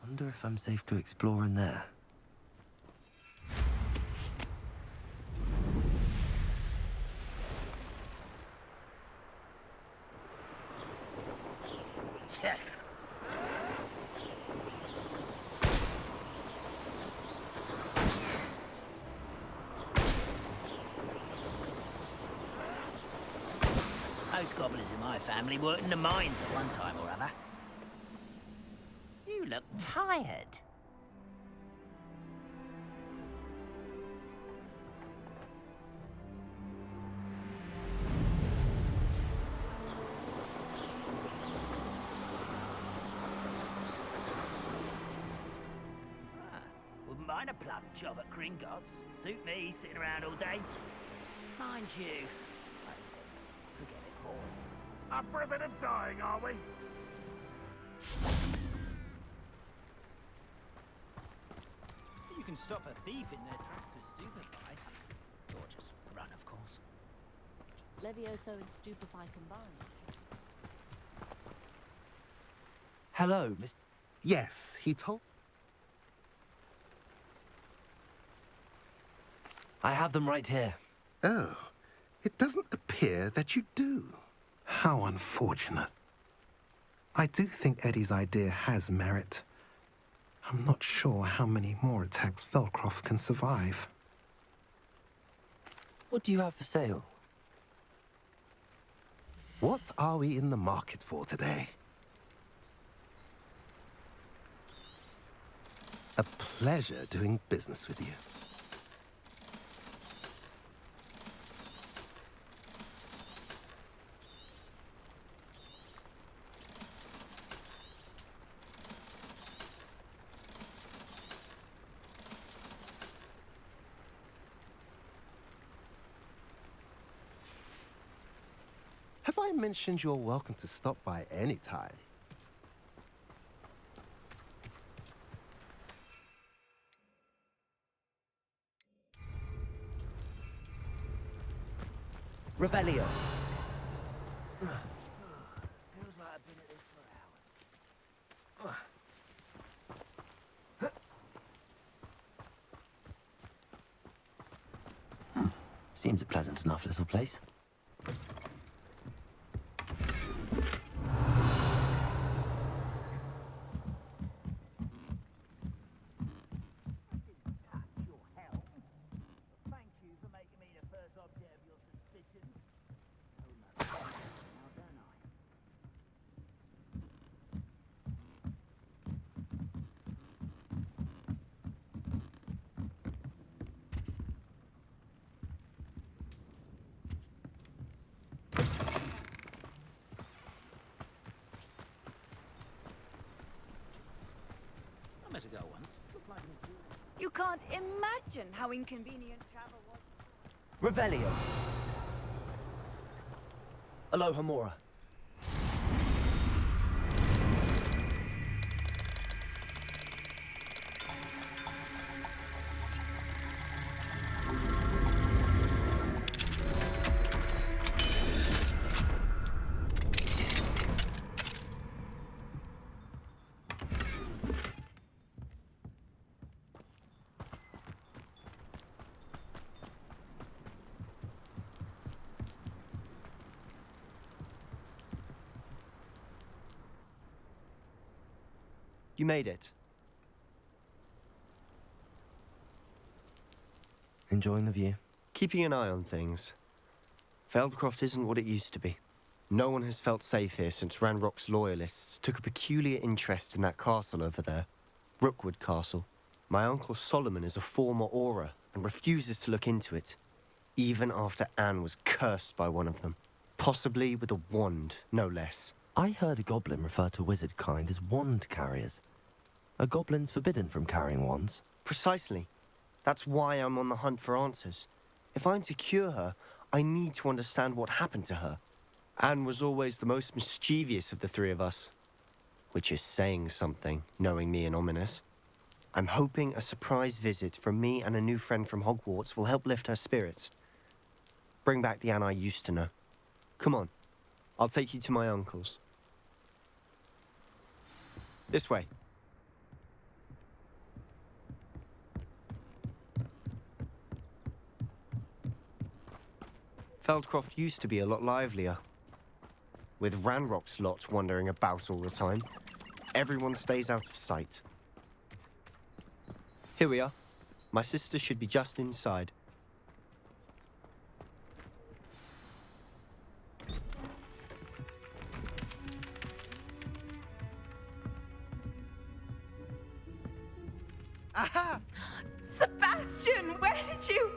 Wonder if I'm safe to explore in there. Most goblins in my family worked in the mines at one time or other. You look tired. Wouldn't mind a plum job at Gringotts. Suit me, sitting around all day. Mind you, forget it all. Up for a bit of dying, are we? You can stop a thief in their tracks with stupefy. Or just run, of course. Levioso and stupefy combined. Hello, Miss... Yes, he told... I have them right here. Oh, it doesn't appear that you do. How unfortunate. I do think Eddie's idea has merit. I'm not sure how many more attacks Feldcroft can survive. What do you have for sale? What are we in the market for today? A pleasure doing business with you. Have I mentioned you're welcome to stop by any time? Revelio. Feels like I've been at this for hours. Seems a pleasant enough little place. You can't imagine how inconvenient travel was. Revelio. Aloha Mora. You made it. Enjoying the view? Keeping an eye on things. Feldcroft isn't what it used to be. No one has felt safe here since Ranrock's loyalists took a peculiar interest in that castle over there. Rookwood Castle. My uncle Solomon is a former Auror and refuses to look into it, even after Anne was cursed by one of them. Possibly with a wand, no less. I heard a goblin refer to wizard kind as wand carriers. Are goblins forbidden from carrying wands? Precisely. That's why I'm on the hunt for answers. If I'm to cure her, I need to understand what happened to her. Anne was always the most mischievous of the three of us. Which is saying something, knowing me and Ominous. I'm hoping a surprise visit from me and a new friend from Hogwarts will help lift her spirits. Bring back the Anne I used to know. Come on, I'll take you to my uncle's. This way. Feldcroft used to be a lot livelier. With Ranrock's lot wandering about all the time, everyone stays out of sight. Here we are. My sister should be just inside. Aha! Sebastian, where did you...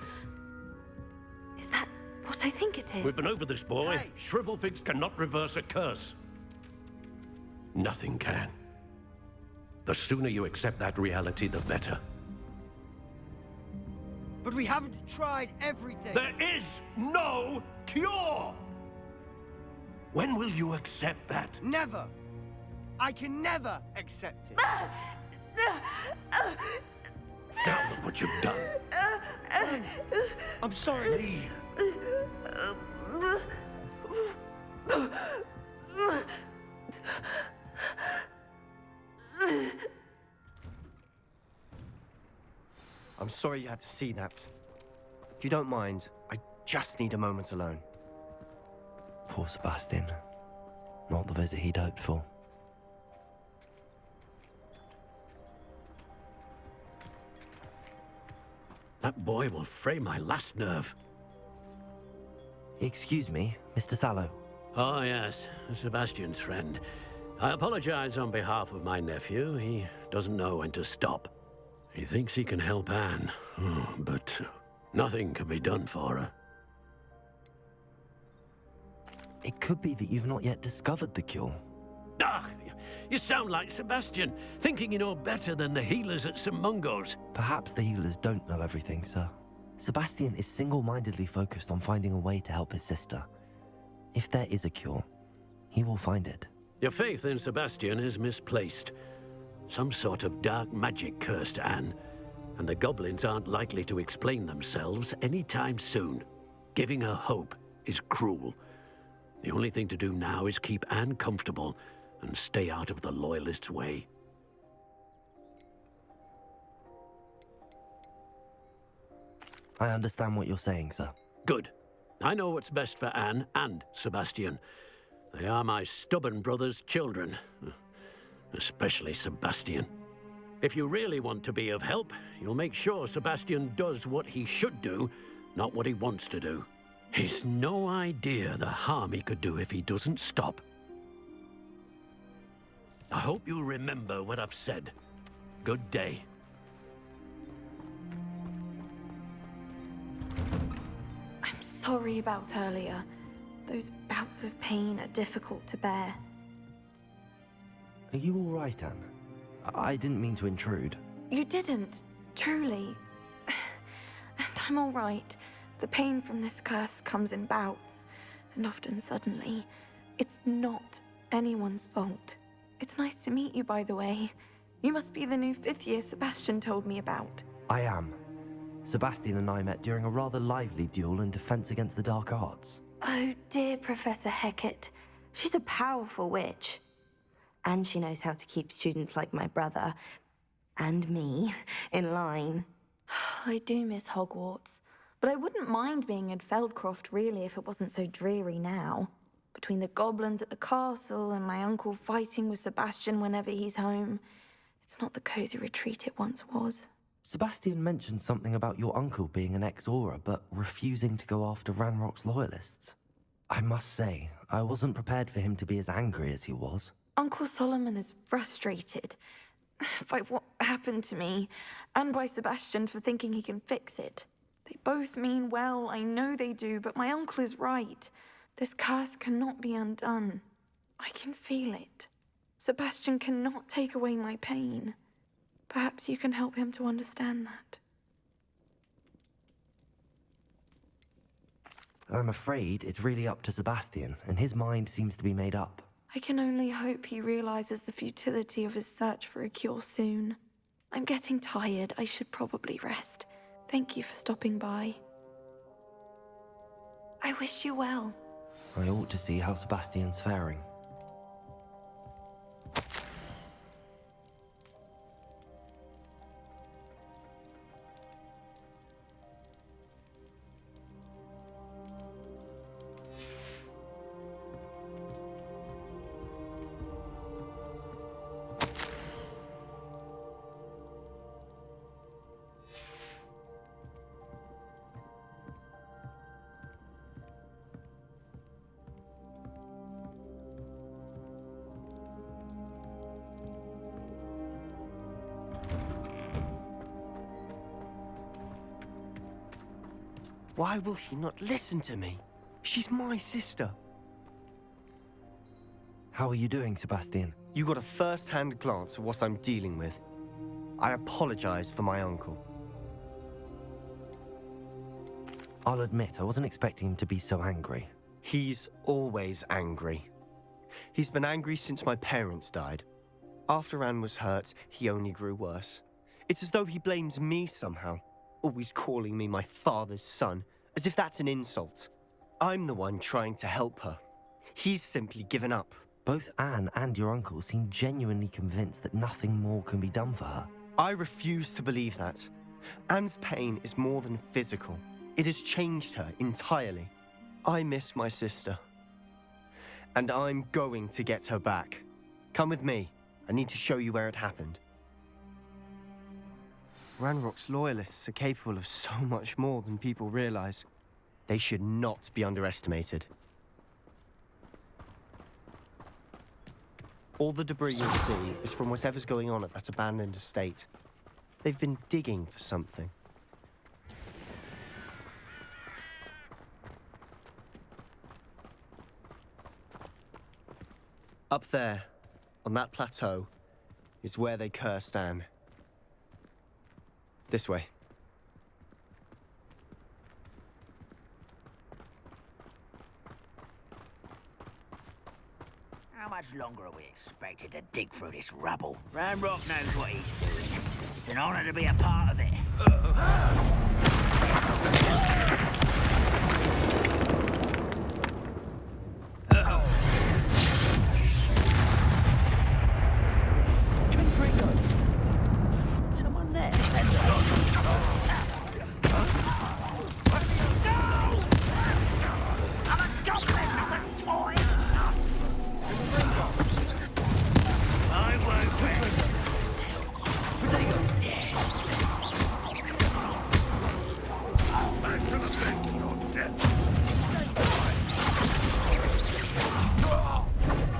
Is that what I think it is? We've been over this, boy. Hey. Shrivelfigs cannot reverse a curse. Nothing can. The sooner you accept that reality, the better. But we haven't tried everything. There is no cure! When will you accept that? Never. I can never accept it. Now look what you've done. I'm sorry. Leave. I'm sorry you had to see that. If you don't mind, I just need a moment alone. Poor Sebastian. Not the visit he'd hoped for. That boy will fray my last nerve. Excuse me, Mr. Sallow. Oh, yes, Sebastian's friend. I apologize on behalf of my nephew. He doesn't know when to stop. He thinks he can help Anne, but nothing can be done for her. It could be that you've not yet discovered the cure. Ah, you sound like Sebastian, thinking you know better than the healers at St. Mungo's. Perhaps the healers don't know everything, sir. Sebastian is single-mindedly focused on finding a way to help his sister. If there is a cure, he will find it. Your faith in Sebastian is misplaced. Some sort of dark magic cursed Anne, and the goblins aren't likely to explain themselves anytime soon. Giving her hope is cruel. The only thing to do now is keep Anne comfortable and stay out of the Loyalists' way. I understand what you're saying, sir. Good. I know what's best for Anne and Sebastian. They are my stubborn brother's children. Especially Sebastian. If you really want to be of help, you'll make sure Sebastian does what he should do, not what he wants to do. He's no idea the harm he could do if he doesn't stop. I hope you remember what I've said. Good day. I'm sorry about earlier. Those bouts of pain are difficult to bear. Are you all right, Anne? I didn't mean to intrude. You didn't, truly. And I'm all right. The pain from this curse comes in bouts, and often suddenly. It's not anyone's fault. It's nice to meet you, by the way. You must be the new 5th year Sebastian told me about. I am. Sebastian and I met during a rather lively duel in defense against the dark arts. Oh, dear Professor Hecat. She's a powerful witch. And she knows how to keep students like my brother, and me, in line. I do miss Hogwarts, but I wouldn't mind being in Feldcroft, really, if it wasn't so dreary now. Between the goblins at the castle and my uncle fighting with Sebastian whenever he's home, it's not the cozy retreat it once was. Sebastian mentioned something about your uncle being an ex-Aura, but refusing to go after Ranrock's loyalists. I must say, I wasn't prepared for him to be as angry as he was. Uncle Solomon is frustrated by what happened to me, and by Sebastian for thinking he can fix it. They both mean well, I know they do, but my uncle is right. This curse cannot be undone. I can feel it. Sebastian cannot take away my pain. Perhaps you can help him to understand that. I'm afraid it's really up to Sebastian, and his mind seems to be made up. I can only hope he realizes the futility of his search for a cure soon. I'm getting tired. I should probably rest. Thank you for stopping by. I wish you well. I ought to see how Sebastian's faring. Why will he not listen to me? She's my sister. How are you doing, Sebastian? You got a first-hand glance at what I'm dealing with. I apologize for my uncle. I'll admit, I wasn't expecting him to be so angry. He's always angry. He's been angry since my parents died. After Anne was hurt, he only grew worse. It's as though he blames me somehow, always calling me my father's son, as if that's an insult. I'm the one trying to help her. He's simply given up. Both Anne and your uncle seem genuinely convinced that nothing more can be done for her. I refuse to believe that. Anne's pain is more than physical. It has changed her entirely. I miss my sister. And I'm going to get her back. Come with me. I need to show you where it happened. Ranrock's loyalists are capable of so much more than people realize. They should not be underestimated. All the debris you'll see is from whatever's going on at that abandoned estate. They've been digging for something. Up there, on that plateau, is where they cursed Anne. This way. How much longer are we expected to dig through this rubble? Ranrock knows what he's doing. It's an honor to be a part of it. Someone there. I'm a goblin, not a toy! I won't rest until you're dead. Back to the bench, your death.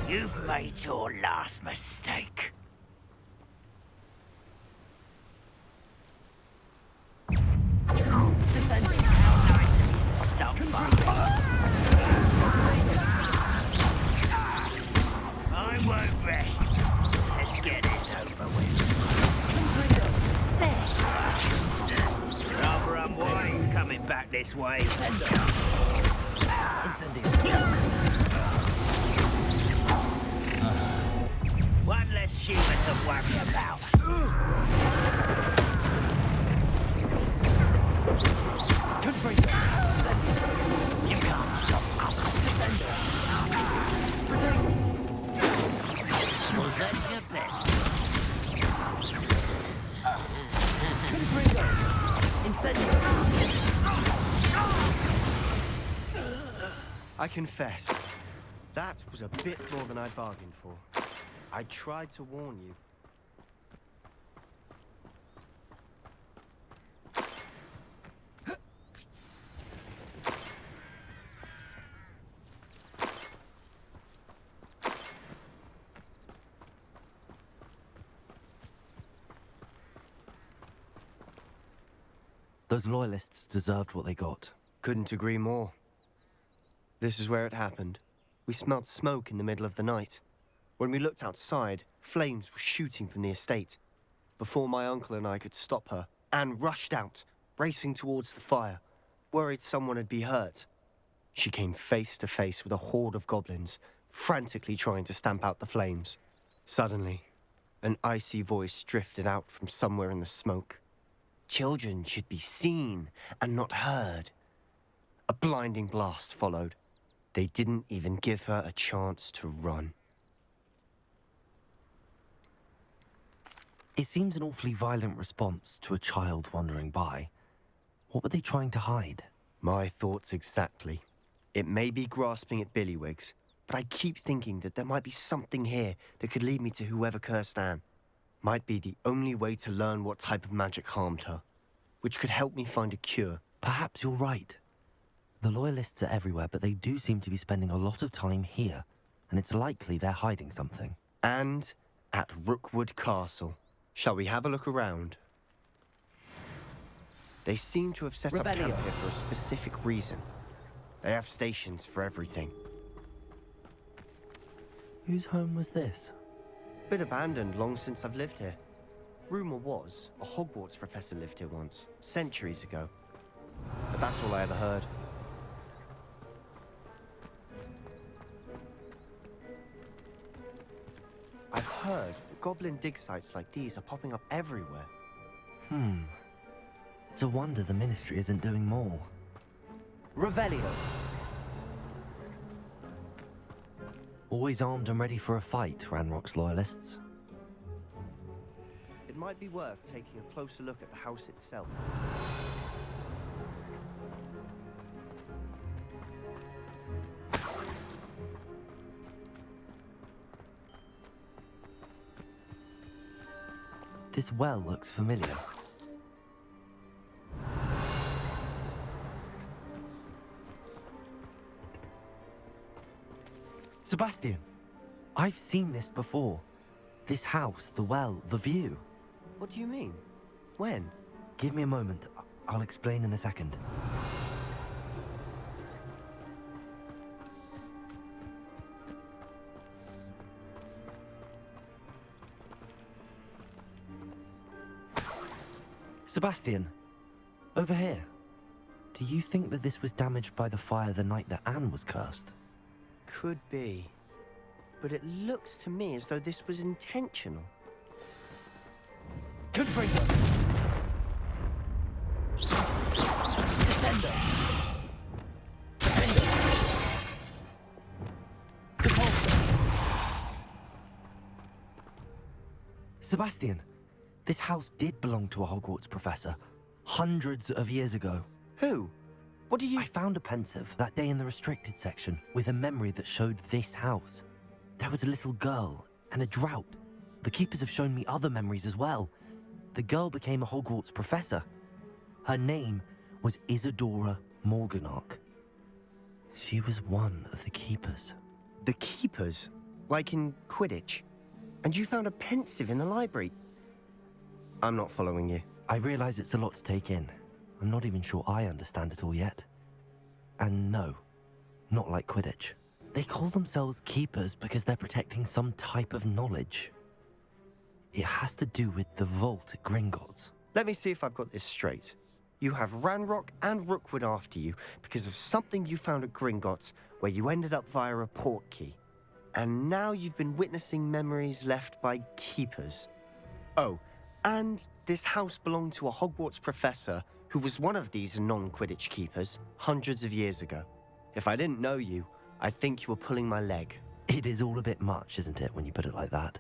You've made your last mistake. Descending. How nice of you to stop fighting. I won't rest. Let's get this over with. Rather unwise coming back this way. One less human to worry about. You can't stop us. Was that your best? I confess, that was a bit more than I bargained for. I tried to warn you. Those loyalists deserved what they got. Couldn't agree more. This is where it happened. We smelled smoke in the middle of the night. When we looked outside, flames were shooting from the estate. Before my uncle and I could stop her, Anne rushed out, racing towards the fire, worried someone had been hurt. She came face to face with a horde of goblins, frantically trying to stamp out the flames. Suddenly, an icy voice drifted out from somewhere in the smoke. Children should be seen and not heard. A blinding blast followed. They didn't even give her a chance to run. It seems an awfully violent response to a child wandering by. What were they trying to hide? My thoughts exactly. It may be grasping at Billywigs, but I keep thinking that there might be something here that could lead me to whoever cursed Anne. Might be the only way to learn what type of magic harmed her, which could help me find a cure. Perhaps you're right. The Loyalists are everywhere, but they do seem to be spending a lot of time here, and it's likely they're hiding something. And at Rookwood Castle. Shall we have a look around? They seem to have set up Revelio. camp here for a specific reason. They have stations for everything. Whose home was this? Been abandoned long since I've lived here. Rumor was, a Hogwarts professor lived here once, centuries ago. But that's all I ever heard. I've heard that goblin dig sites like these are popping up everywhere. It's a wonder the Ministry isn't doing more. Revelio! Always armed and ready for a fight, Ranrock's loyalists. It might be worth taking a closer look at the house itself. This well looks familiar. Sebastian, I've seen this before. This house, the well, the view. What do you mean? When? Give me a moment. I'll explain in a second. Sebastian, over here. Do you think that this was damaged by the fire the night that Anne was cursed? Could be. But it looks to me as though this was intentional. Confringo! Descendo! Defendo! Depulso! Sebastian, this house did belong to a Hogwarts professor, hundreds of years ago. Who? What do you... I found a pensive that day in the restricted section with a memory that showed this house. There was a little girl and a drought. The keepers have shown me other memories as well. The girl became a Hogwarts professor. Her name was Isadora Morganach. She was one of the keepers. The keepers? Like in Quidditch? And you found a pensive in the library? I'm not following you. I realize it's a lot to take in. I'm not even sure I understand it all yet. And no, not like Quidditch. They call themselves keepers because they're protecting some type of knowledge. It has to do with the vault at Gringotts. Let me see if I've got this straight. You have Ranrock and Rookwood after you because of something you found at Gringotts where you ended up via a portkey. And now you've been witnessing memories left by keepers. Oh, and this house belonged to a Hogwarts professor who was one of these non-Quidditch keepers hundreds of years ago. If I didn't know you, I'd think you were pulling my leg. It is all a bit much, isn't it, when you put it like that?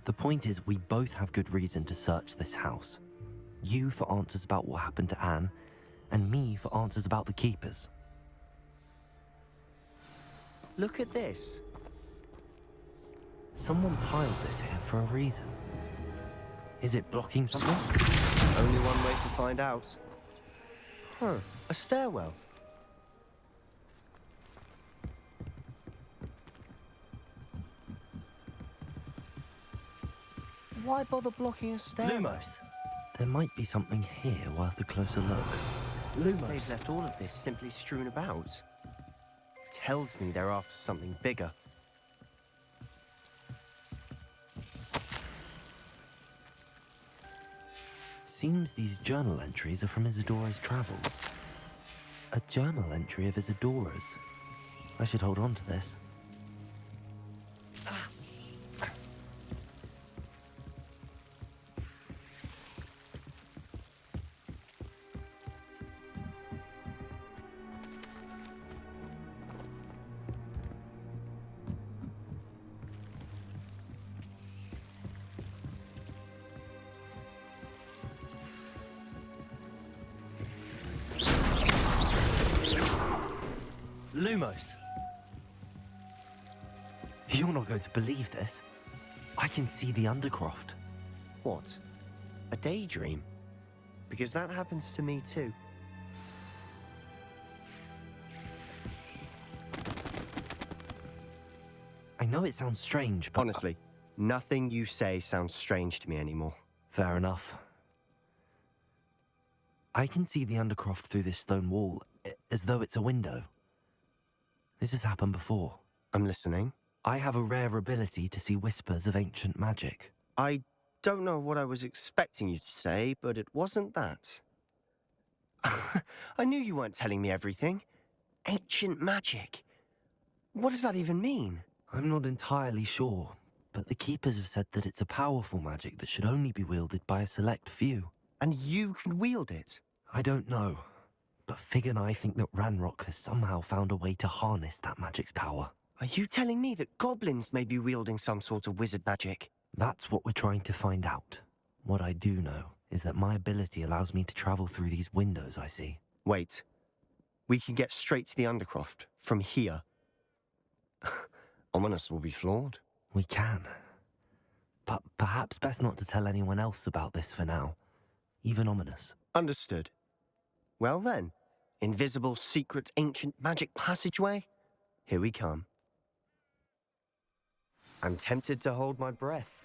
The point is, we both have good reason to search this house. You for answers about what happened to Anne, and me for answers about the keepers. Look at this. Someone piled this here for a reason. Is it blocking something? Only one way to find out. Huh, a stairwell. Why bother blocking a stairwell? Lumos! There might be something here worth a closer look. Lumos! They've left all of this simply strewn about. Tells me they're after something bigger. Seems these journal entries are from Isadora's travels. A journal entry of Isadora's. I should hold on to this. Lumos! You're not going to believe this. I can see the Undercroft. What? A daydream? Because that happens to me too. I know it sounds strange, but... Honestly, nothing you say sounds strange to me anymore. Fair enough. I can see the Undercroft through this stone wall, as though it's a window. This has happened before. I'm listening. I have a rare ability to see whispers of ancient magic. I don't know what I was expecting you to say, but it wasn't that. I knew you weren't telling me everything. Ancient magic. What does that even mean? I'm not entirely sure, but the Keepers have said that it's a powerful magic that should only be wielded by a select few. And you can wield it? I don't know, but Fig and I think that Ranrock has somehow found a way to harness that magic's power. Are you telling me that goblins may be wielding some sort of wizard magic? That's what we're trying to find out. What I do know is that my ability allows me to travel through these windows I see. Wait. We can get straight to the Undercroft from here. Ominous will be floored. We can. But perhaps best not to tell anyone else about this for now. Even Ominous. Understood. Well then, invisible, secret, ancient magic passageway? Here we come. I'm tempted to hold my breath.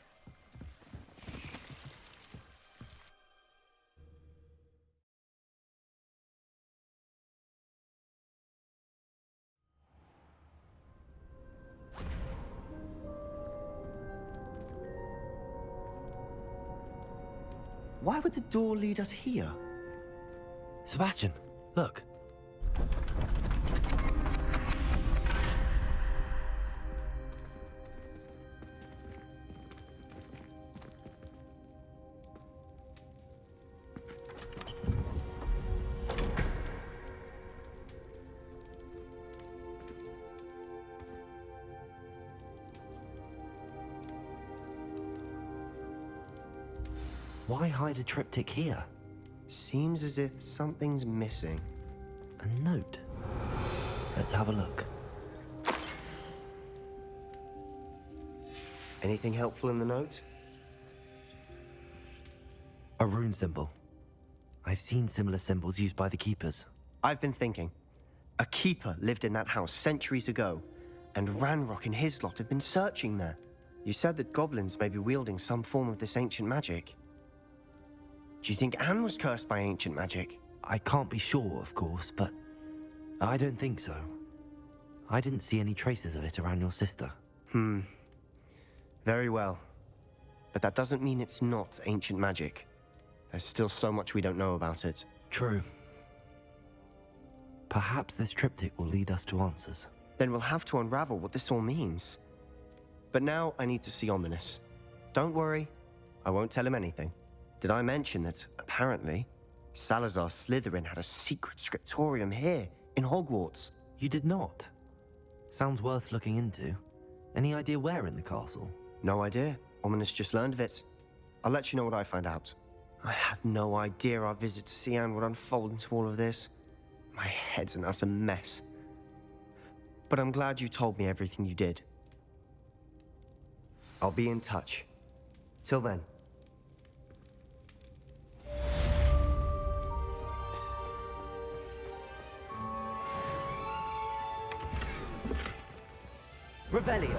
Why would the door lead us here? Sebastian, look. Why hide a triptych here? Seems as if something's missing. A note. Let's have a look. Anything helpful in the note? A rune symbol. I've seen similar symbols used by the Keepers. I've been thinking. A keeper lived in that house centuries ago, and Ranrock and his lot have been searching there. You said that goblins may be wielding some form of this ancient magic. Do you think Anne was cursed by ancient magic? I can't be sure, of course, but I don't think so. I didn't see any traces of it around your sister. Very well. But that doesn't mean it's not ancient magic. There's still so much we don't know about it. True. Perhaps this triptych will lead us to answers. Then we'll have to unravel what this all means. But now I need to see Ominous. Don't worry, I won't tell him anything. Did I mention that, apparently, Salazar Slytherin had a secret scriptorium here, in Hogwarts? You did not? Sounds worth looking into. Any idea where in the castle? No idea. Ominous just learned of it. I'll let you know what I find out. I had no idea our visit to Sian would unfold into all of this. My head's an utter mess. But I'm glad you told me everything you did. I'll be in touch. Till then. Revelio.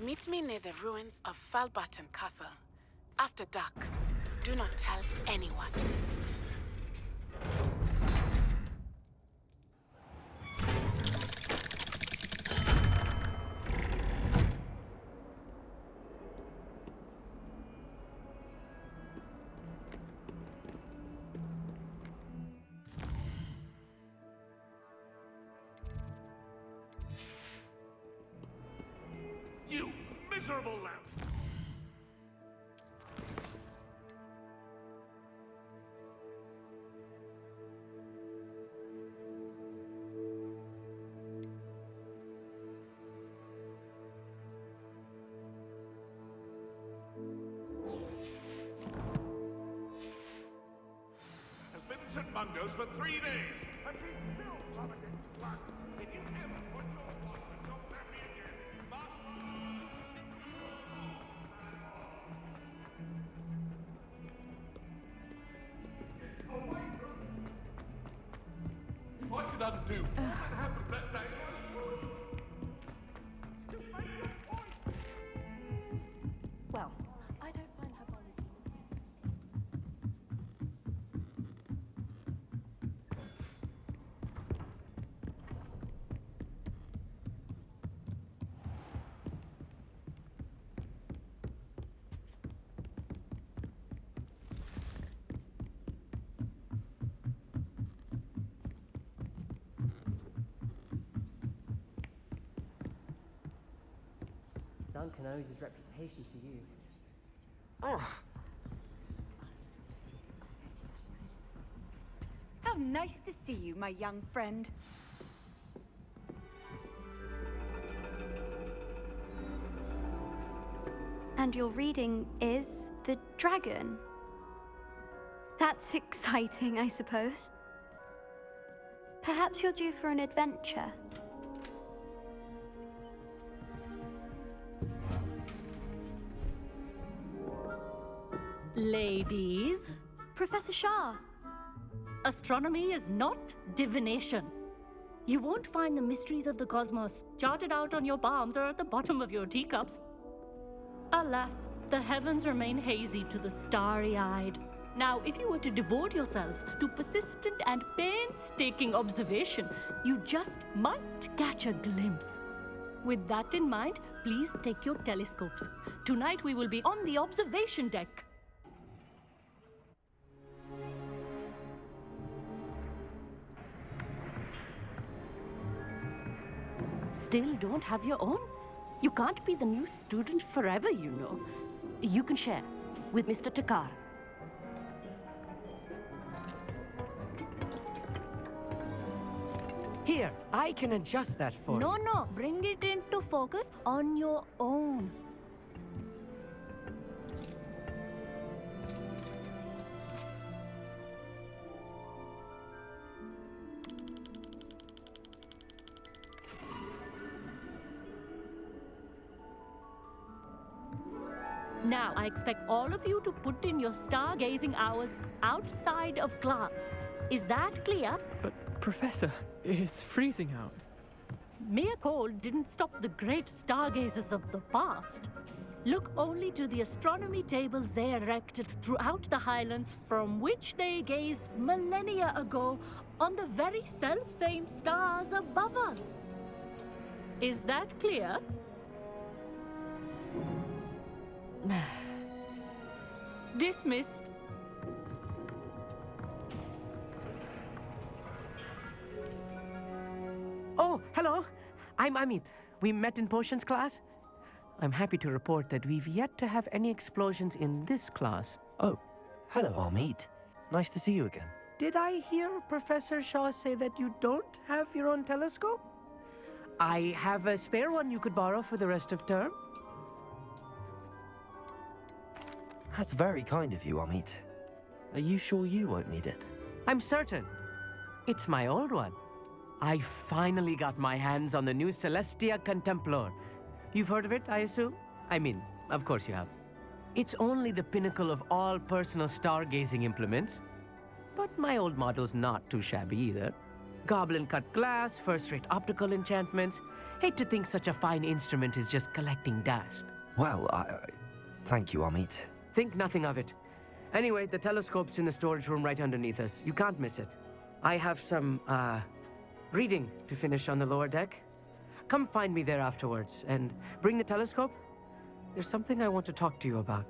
Meet me near the ruins of Falbaton Castle. After dark. Do not tell anyone. miserable lamp! Has been St. Mungo's for 3 days, and he's still vomiting blood. If you ever put your watch at your memory again, what should I do? What happened that day? Well, I don't find herbology. Duncan owes his reputation to you. How nice to see you, my young friend. And your reading is The Dragon. That's exciting, I suppose. Perhaps you're due for an adventure. Ladies, Professor Shah. astronomy is not divination. You won't find the mysteries of the cosmos charted out on your palms or at the bottom of your teacups. Alas, the heavens remain hazy to the starry-eyed. Now, if you were to devote yourselves to persistent and painstaking observation, you just might catch a glimpse. With that in mind, please take your telescopes. Tonight we will be on the observation deck. Still don't have your own? You can't be the new student forever, you know. You can share with Mr. Takar. Here, I can adjust that for you. No, bring it into focus on your own. Now, I expect all of you to put in your stargazing hours outside of class. Is that clear? But, Professor, it's freezing out. Mere cold didn't stop the great stargazers of the past. Look only to the astronomy tables they erected throughout the highlands from which they gazed millennia ago on the very self-same stars above us. Is that clear? Dismissed. Oh, hello. I'm Amit. We met in potions class. I'm happy to report that we've yet to have any explosions in this class. Oh, hello, Amit. Nice to see you again. Did I hear Professor Shaw say that you don't have your own telescope? I have a spare one you could borrow for the rest of term. That's very kind of you, Amit. Are you sure you won't need it? I'm certain. It's my old one. I finally got my hands on the new Celestia Contemplar. You've heard of it, I assume? I mean, of course you have. It's only the pinnacle of all personal stargazing implements. But my old model's not too shabby either. Goblin-cut glass, first-rate optical enchantments. Hate to think such a fine instrument is just collecting dust. Well, thank you, Amit. Think nothing of it. Anyway, the telescope's in the storage room right underneath us. You can't miss it. I have some, reading to finish on the lower deck. Come find me there afterwards, and bring the telescope. There's something I want to talk to you about.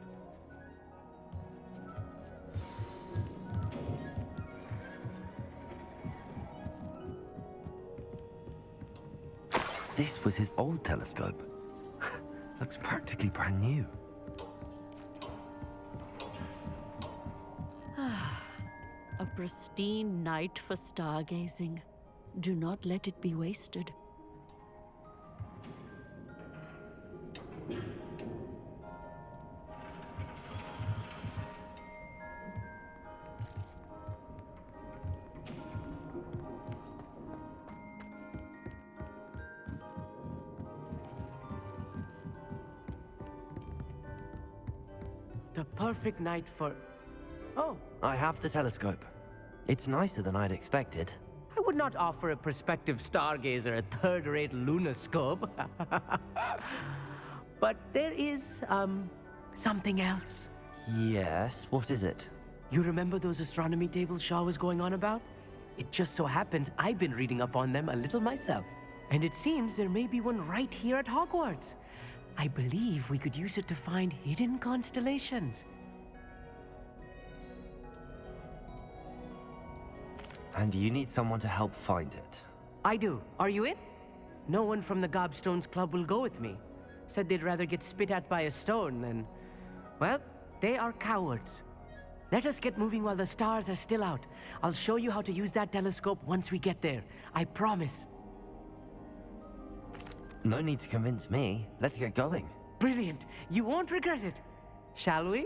This was his old telescope. Looks practically brand new. A pristine night for stargazing. Do not let it be wasted. The perfect night for... Oh, I have the telescope. It's nicer than I'd expected. I would not offer a prospective stargazer a third-rate lunoscope. But there is, something else. Yes, what is it? You remember those astronomy tables Shaw was going on about? It just so happens I've been reading up on them a little myself. And it seems there may be one right here at Hogwarts. I believe we could use it to find hidden constellations. And you need someone to help find it. I do. Are you in? No one from the Gobstones Club will go with me. Said they'd rather get spit at by a stone than... Well, they are cowards. Let us get moving while the stars are still out. I'll show you how to use that telescope once we get there. I promise. No need to convince me. Let's get going. Brilliant. You won't regret it. Shall we?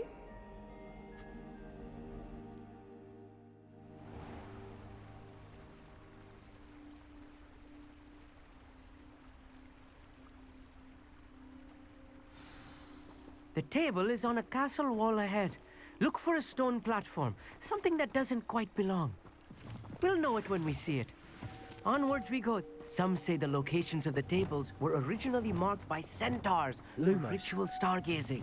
The table is on a castle wall ahead. Look for a stone platform, something that doesn't quite belong. We'll know it when we see it. Onwards we go. Some say the locations of the tables were originally marked by centaurs for ritual stargazing.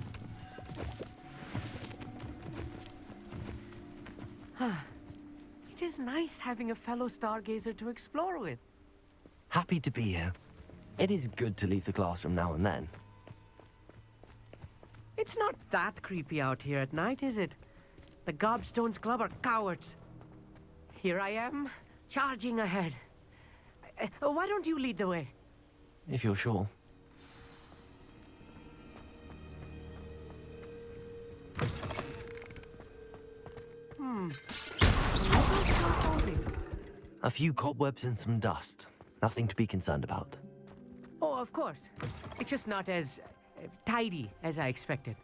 It is nice having a fellow stargazer to explore with. Happy to be here. It is good to leave the classroom now and then. It's not that creepy out here at night, is it? The Gobstones Club are cowards. Here I am, charging ahead. Why don't you lead the way? If you're sure. A few cobwebs and some dust. Nothing to be concerned about. Oh, of course. It's just not as tidy as I expected.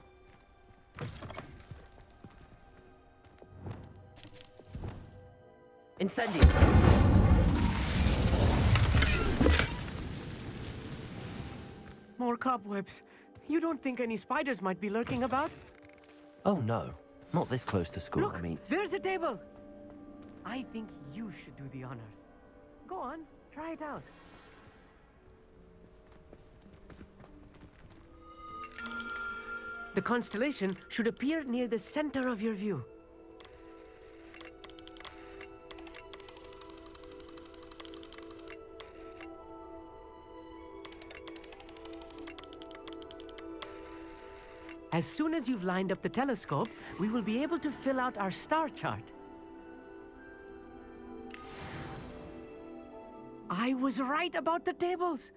Incendio! More cobwebs. You don't think any spiders might be lurking about? Oh no, not this close to school, Look, Meet. there's a table. I think you should do the honors. Go on, try it out. The constellation should appear near the center of your view. As soon as you've lined up the telescope, we will be able to fill out our star chart. I was right about the tables.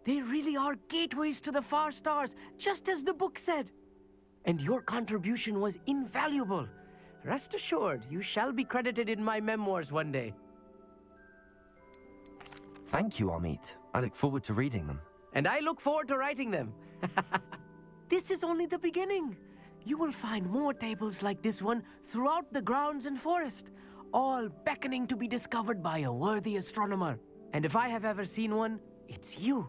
They really are gateways to the far stars, just as the book said. And your contribution was invaluable. Rest assured, you shall be credited in my memoirs one day. Thank you, Amit. I look forward to reading them. And I look forward to writing them. This is only the beginning. You will find more tables like this one throughout the grounds and forest, all beckoning to be discovered by a worthy astronomer. And if I have ever seen one, it's you.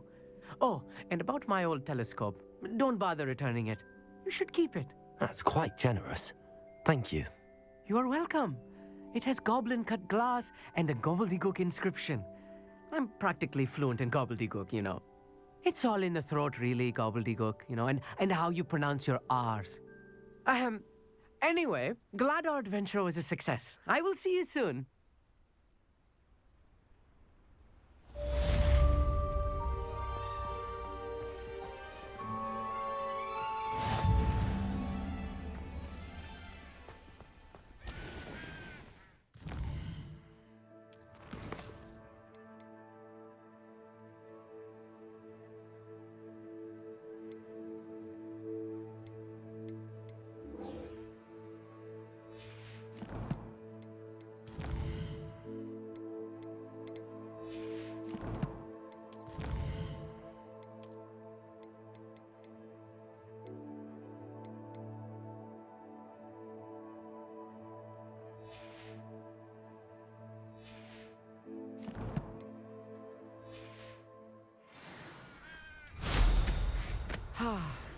Oh, and about my old telescope, don't bother returning it. You should keep it. That's quite generous. Thank you. You are welcome. It has goblin-cut glass and a gobbledygook inscription. I'm practically fluent in gobbledygook, you know. It's all in the throat, really, gobbledygook, you know, and how you pronounce your R's. Anyway, glad our adventure was a success. I will see you soon.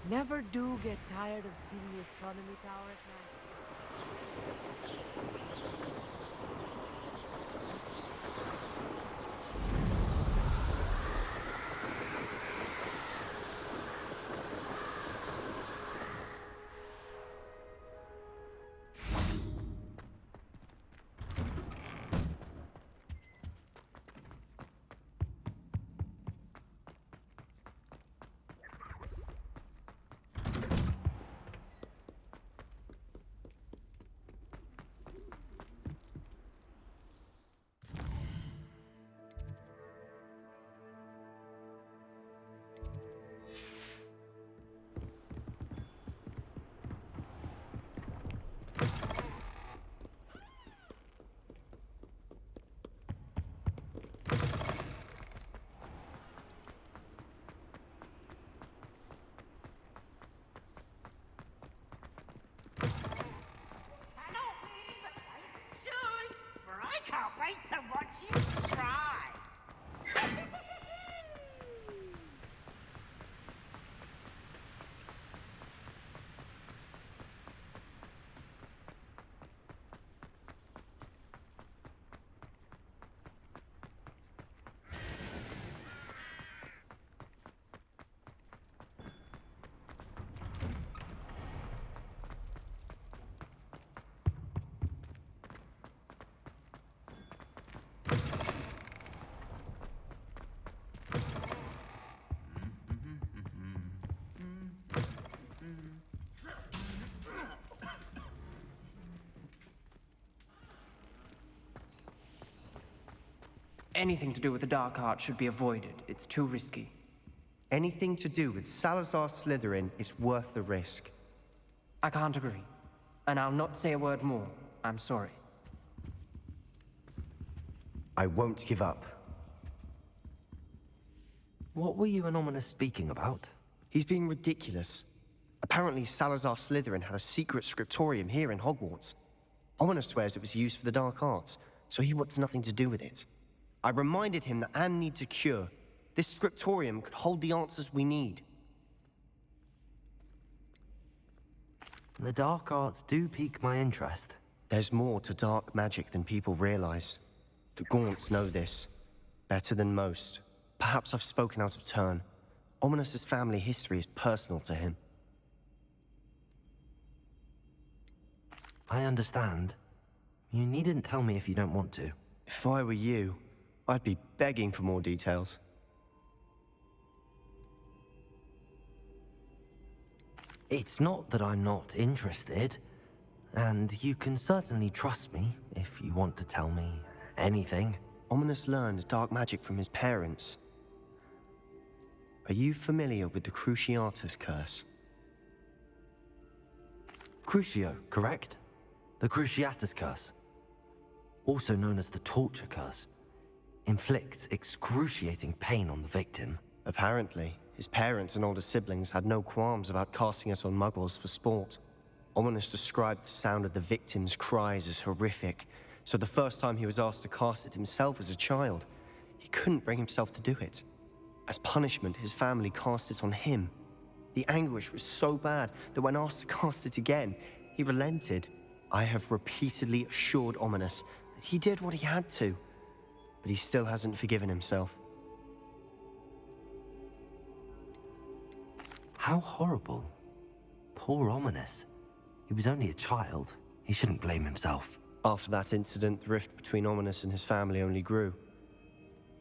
Never do get tired of seeing the astronomy tower at night. I can't wait to watch you try. Anything to do with the dark art should be avoided. It's too risky. Anything to do with Salazar Slytherin is worth the risk. I can't agree. And I'll not say a word more. I'm sorry. I won't give up. What were you and Ominous speaking about? He's being ridiculous. Apparently Salazar Slytherin had a secret scriptorium here in Hogwarts. Ominous swears it was used for the dark arts, so he wants nothing to do with it. I reminded him that Anne needs a cure. This scriptorium could hold the answers we need. The dark arts do pique my interest. There's more to dark magic than people realize. The Gaunts know this. Better than most. Perhaps I've spoken out of turn. Ominous's family history is personal to him. I understand. You needn't tell me if you don't want to. If I were you, I'd be begging for more details. It's not that I'm not interested. And you can certainly trust me if you want to tell me anything. Ominous learned dark magic from his parents. Are you familiar with the Cruciatus curse? Crucio, correct? The Cruciatus curse. Also known as the torture curse. Inflicts excruciating pain on the victim. Apparently, his parents and older siblings had no qualms about casting it on muggles for sport. Ominous described the sound of the victim's cries as horrific, so the first time he was asked to cast it himself as a child, he couldn't bring himself to do it. As punishment, his family cast it on him. The anguish was so bad that when asked to cast it again, he relented. I have repeatedly assured Ominous that he did what he had to, but he still hasn't forgiven himself. How horrible. Poor Ominous. He was only a child. He shouldn't blame himself. After that incident, the rift between Ominous and his family only grew.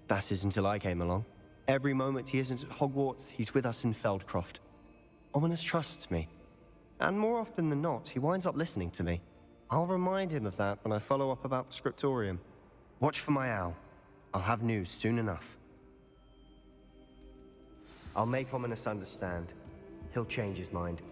That is until I came along. Every moment he isn't at Hogwarts, he's with us in Feldcroft. Ominous trusts me. And more often than not, he winds up listening to me. I'll remind him of that when I follow up about the scriptorium. Watch for my owl. I'll have news soon enough. I'll make Ominous understand. He'll change his mind.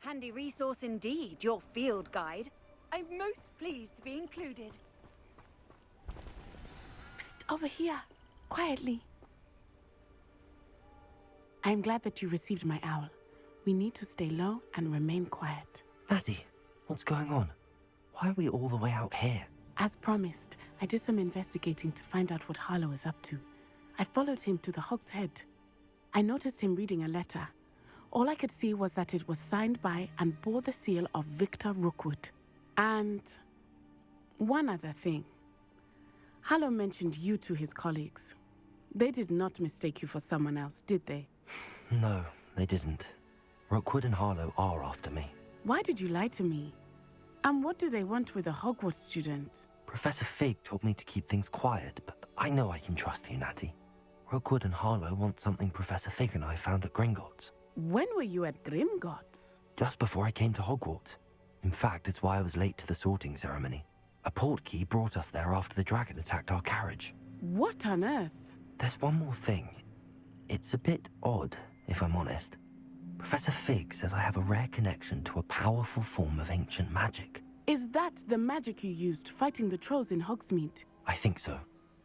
Handy resource indeed, your field guide. I'm most pleased to be included. Psst, over here. Quietly. I'm glad that you received my owl. We need to stay low and remain quiet. Natty, what's going on? Why are we all the way out here? As promised, I did some investigating to find out what Harlow is up to. I followed him to the Hog's Head. I noticed him reading a letter. All I could see was that it was signed by and bore the seal of Victor Rookwood. And one other thing. Harlow mentioned you to his colleagues. They did not mistake you for someone else, did they? No, they didn't. Rookwood and Harlow are after me. Why did you lie to me? And what do they want with a Hogwarts student? Professor Fig told me to keep things quiet, but I know I can trust you, Natty. Rookwood and Harlow want something Professor Fig and I found at Gringotts. When were you at Gringotts? Just before I came to Hogwarts. In fact, it's why I was late to the sorting ceremony. A portkey brought us there after the dragon attacked our carriage. What on earth? There's one more thing. It's a bit odd, if I'm honest. Professor Fig says I have a rare connection to a powerful form of ancient magic. Is that the magic you used fighting the trolls in Hogsmeade? I think so.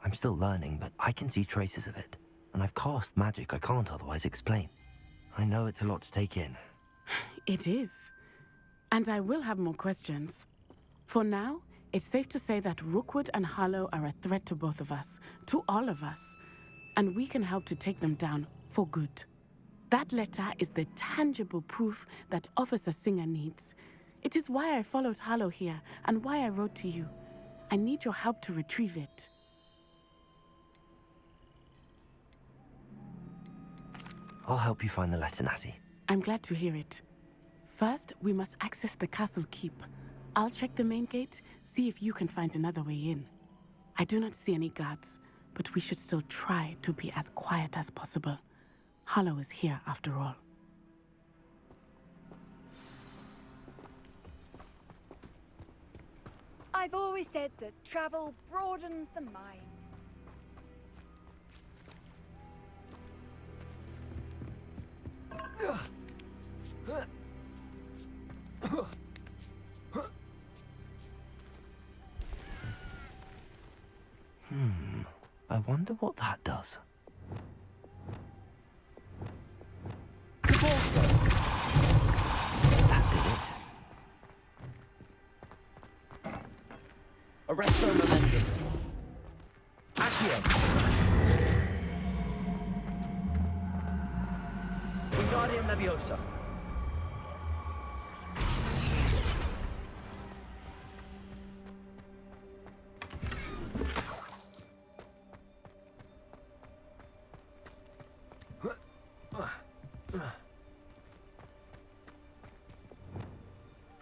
I'm still learning, but I can see traces of it. And I've cast magic I can't otherwise explain. I know it's a lot to take in. It is. And I will have more questions. For now, it's safe to say that Rookwood and Harlow are a threat to both of us, to all of us. And we can help to take them down for good. That letter is the tangible proof that Officer Singer needs. It is why I followed Harlow here and why I wrote to you. I need your help to retrieve it. I'll help you find the letter, Natty. I'm glad to hear it. First, we must access the castle keep. I'll check the main gate, see if you can find another way in. I do not see any guards, but we should still try to be as quiet as possible. Harlow is here after all. I've always said that travel broadens the mind. I wonder what that does. That did it. Arresto momentum. Accio. Wingardium Leviosa.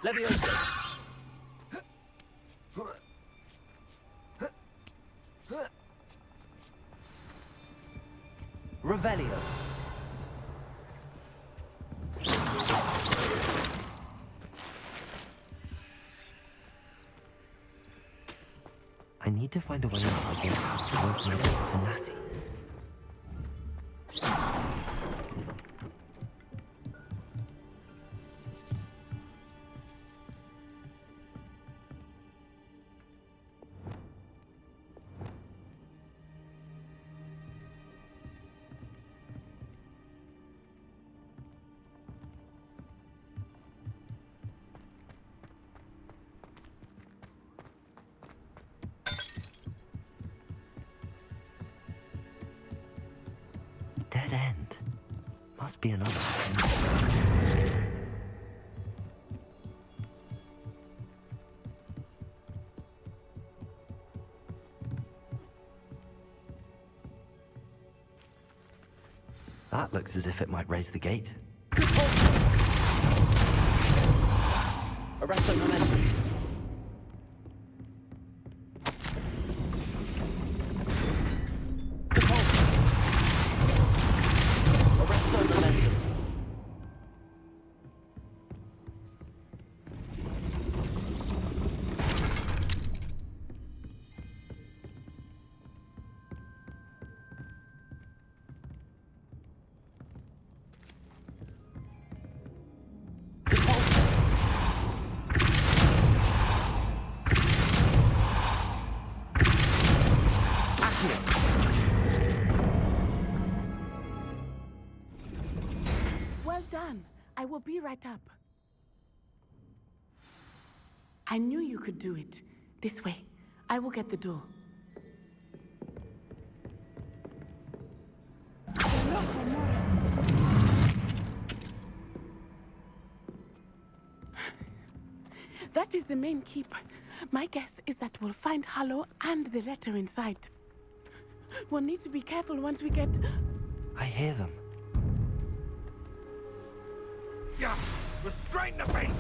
Leviosa. Revelio. I need to find a way into our gatehouse to open the door for Natty. Dead end. Must be another one. That looks as if it might raise the gate. Arresto momentum. right up. I knew you could do it. This way. I will get the door. That is the main keep. My guess is that we'll find Hollow and the letter inside. We'll need to be careful once we get... I hear them. Yeah, restrain the beast!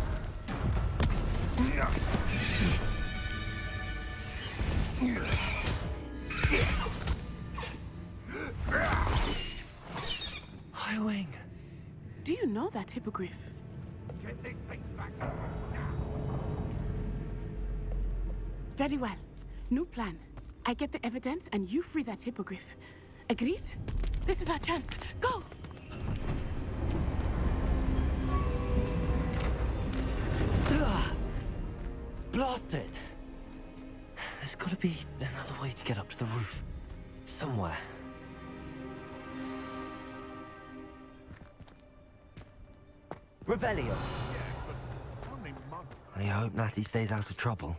High Wing. Do you know that hippogriff? Get this thing back. Very well. New plan. I get the evidence and you free that hippogriff. Agreed? This is our chance. Go! Blasted! There's gotta be another way to get up to the roof. Somewhere. Revelio! I hope Natty stays out of trouble.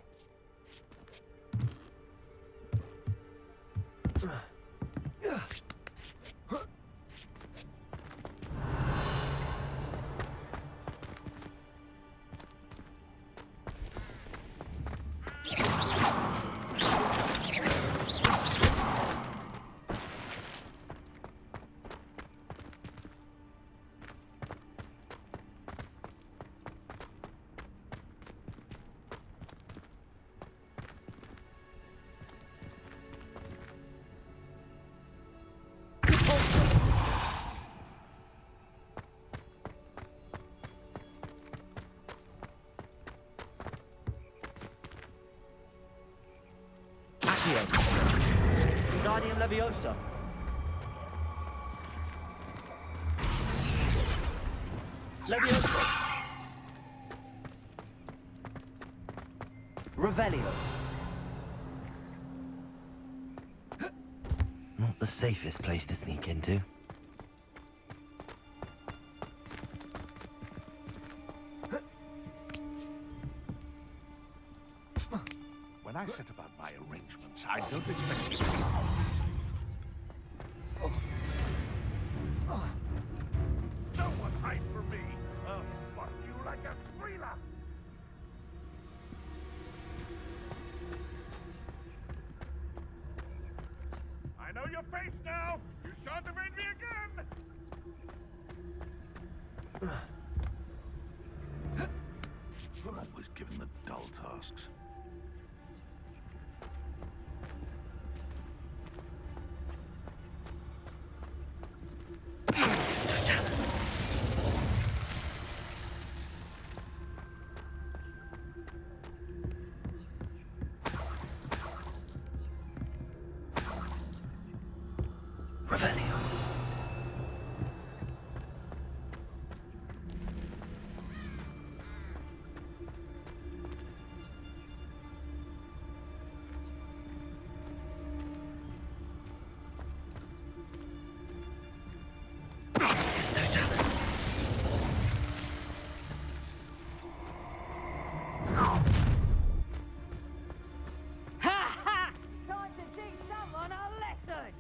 Guardium Leviosa. Leviosa. Revelio. Not the safest place to sneak into. When I set about my arrangements, I don't expect you. No one hide from me. I'll fuck you like a thriller. I know your face now. You shan't evade me again. Always given the dull tasks. Revelio. Ha ha! Time to teach someone a lesson!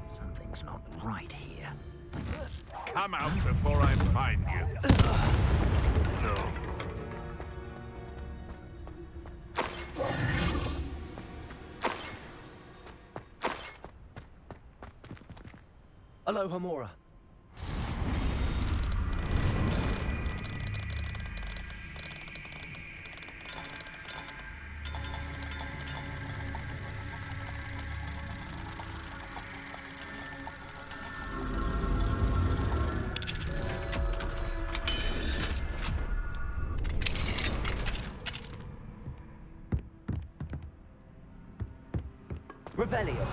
Something's not right here. Come out before I find you. No. Aloha Mora. Revelio.